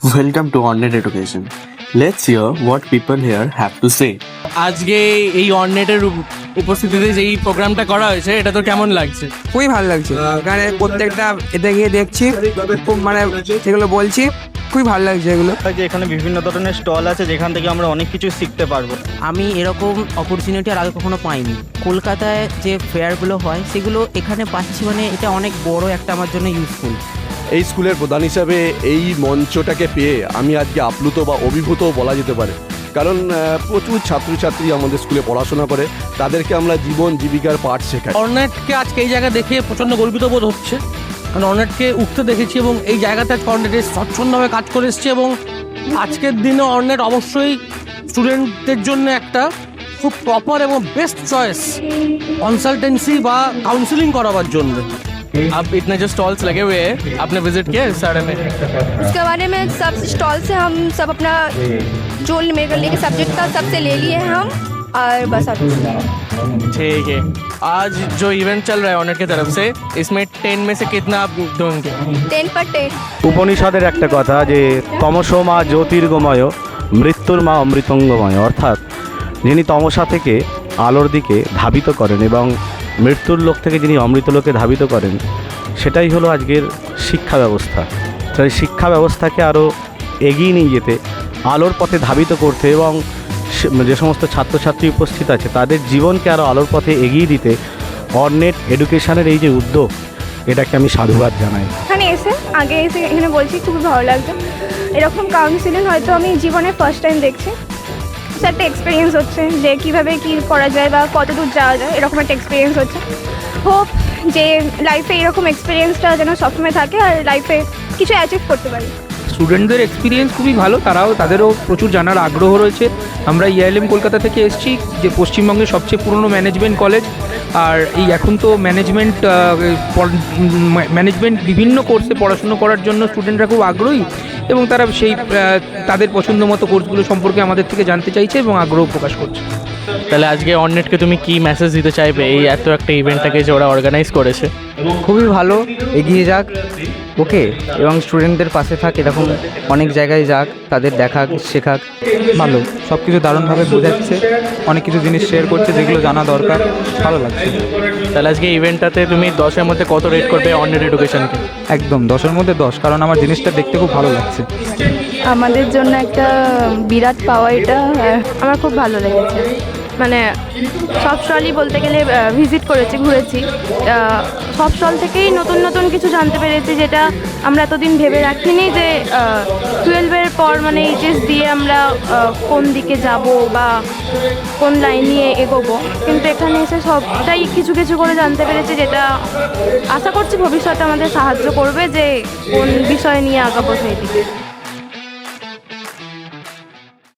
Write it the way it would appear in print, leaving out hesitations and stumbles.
Welcome to Ornet Education. Let's hear what people here have to say. আজকে এই অননেটের উপস্থিতিতে যেই প্রোগ্রামটা করা হয়েছে এটা তো কেমন লাগছে? খুবই ভালো লাগছে। এখানে প্রত্যেকটা এতে গিয়ে দেখছি, খুব মানে সেগুলো বলছি, খুবই ভালো লাগছে এগুলো। যে এখানে বিভিন্ন ধরনের স্টল আছে যেখান থেকে আমরা অনেক কিছু শিখতে পারবো। আমি এরকম অপরচুনিটি আর আগে কখনো পাইনি। কলকাতায় যে ফেয়ারগুলো হয় সেগুলো এখানে পাচ্ছি, মানে এটা অনেক বড় একটা আমার জন্য ইউজফুল। এই স্কুলের প্রধান হিসাবে এই মঞ্চটাকে পেয়ে আমি আজকে আপ্লুত বা অভিভূত বলা যেতে পারে, কারণ প্রচুর ছাত্রছাত্রী আমাদের স্কুলে পড়াশোনা করে, তাদেরকে আমরা জীবন জীবিকার পাঠ শেখাই। অর্নেটকে আজকে এই জায়গা দেখে প্রচণ্ড গর্বিত বোধ হচ্ছে, কারণ অর্নেটকে উঠতে দেখেছি এবং এই জায়গাতে আজকে অর্নেটে স্বচ্ছন্দভাবে কাজ করে এসছে এবং আজকের দিনে অর্নেট অবশ্যই স্টুডেন্টদের জন্য একটা খুব প্রপার এবং বেস্ট চয়েস কনসালটেন্সি বা কাউন্সিলিং করাবার জন্য। अब इतने जो स्टॉल्स लगे हुए हैं आपने विजिट किया इस सारे में? उसके बारे में सब स्टॉल से हम सब अपना जो मेरे लेके सब्जेक्ट का सबसे ले लिए हैं हम, और बस अब ठीक है। आज जो इवेंट चल रहा है ऑनेट की तरफ से, इसमें 10 में से कितना आप दोगे? 10 पर 10। উপনিষদের একটা কথা যে তমসো মা জ্যোতির্গময়, মৃত্যুর মা অমৃতঙ্গময়, অর্থাৎ যিনি তমসা থেকে আলোর দিকে ধাবিত করেন এবং মৃত্যুর লোক থেকে যিনি অমৃত লোকে ধাবিত করেন, সেটাই হলো আজকের শিক্ষা ব্যবস্থা। তাই শিক্ষা ব্যবস্থাকে আরও এগিয়ে নিয়ে যেতে, আলোর পথে ধাবিত করতে এবং যে সমস্ত ছাত্রছাত্রী উপস্থিত আছে তাদের জীবনকে আরও আলোর পথে এগিয়ে দিতে অর্নেট এডুকেশনের এই যে উদ্যোগ, এটাকে আমি সাধুবাদ জানাই। এখানে এসে এখানে বলছি খুবই ভালো লাগছে। এরকম কাউন্সিলিং হয়তো আমি জীবনে ফার্স্ট টাইম দেখছি। একটা এক্সপিরিয়েন্স হচ্ছে যে কীভাবে কী করা যায় বা কত দূর যাওয়া যায়, এরকম একটা এক্সপিরিয়েন্স হচ্ছে। হোপ যে লাইফে এরকম এক্সপিরিয়েন্সটা যেন সবসময় থাকে আর লাইফে কিছু অ্যাচিভ করতে পারি। স্টুডেন্টদের এক্সপিরিয়েন্স খুবই ভালো, তাদেরও প্রচুর জানার আগ্রহ রয়েছে। আমরা ইআইএলএম কলকাতা থেকে এসেছি, যে পশ্চিমবঙ্গের সবচেয়ে পুরনো ম্যানেজমেন্ট কলেজ। আর এই এখন তো ম্যানেজমেন্ট বিভিন্ন কোর্সে পড়াশুনো করার জন্য স্টুডেন্টরা খুব আগ্রহী এবং তারা সেই তাদের পছন্দ মতো কোর্সগুলো সম্পর্কে আমাদের থেকে জানতে চাইছে এবং আগ্রহ প্রকাশ করছে। তাহলে আজকে অর্নেটকে তুমি কি মেসেজ দিতে চাইবে এই এত একটা ইভেন্টটাকে যে ওরা অর্গানাইজ করেছে? খুবই ভালো, এগিয়ে যাক ওকে, এবং স্টুডেন্টদের পাশে থাক, এরকম অনেক জায়গায় যাক, তাদের দেখাক শেখাক। ভালো, সব কিছু দারুণভাবে বোঝাচ্ছে, অনেক কিছু জিনিস শেয়ার করছে যেগুলো জানা দরকার, ভালো লাগছে। তাহলে আজকে ইভেন্টটাতে তুমি 10-এর মধ্যে কত রেট করবে অর্নেট এডুকেশনকে? একদম 10-এর মধ্যে 10, কারণ আমার জিনিসটা দেখতে খুব ভালো লাগছে। আমাদের জন্য একটা বিরাট পাওয়া এটা, আমার খুব ভালো লেগেছে। মানে সব স্টলই বলতে গেলে ভিজিট করেছি, ঘুরেছি, সব স্টল থেকেই নতুন নতুন কিছু জানতে পেরেছি, যেটা আমরা এতদিন ভেবে রাখিনি যে 12-এর পর মানে এইচএস দিয়ে আমরা কোন দিকে যাব বা কোন লাইন নিয়ে এগোবো, কিন্তু এখানে এসে সবটাই কিছু কিছু করে জানতে পেরেছি, যেটা আশা করছি ভবিষ্যতে আমাদের সাহায্য করবে যে কোন বিষয় নিয়ে আগাবো সেই দিকে।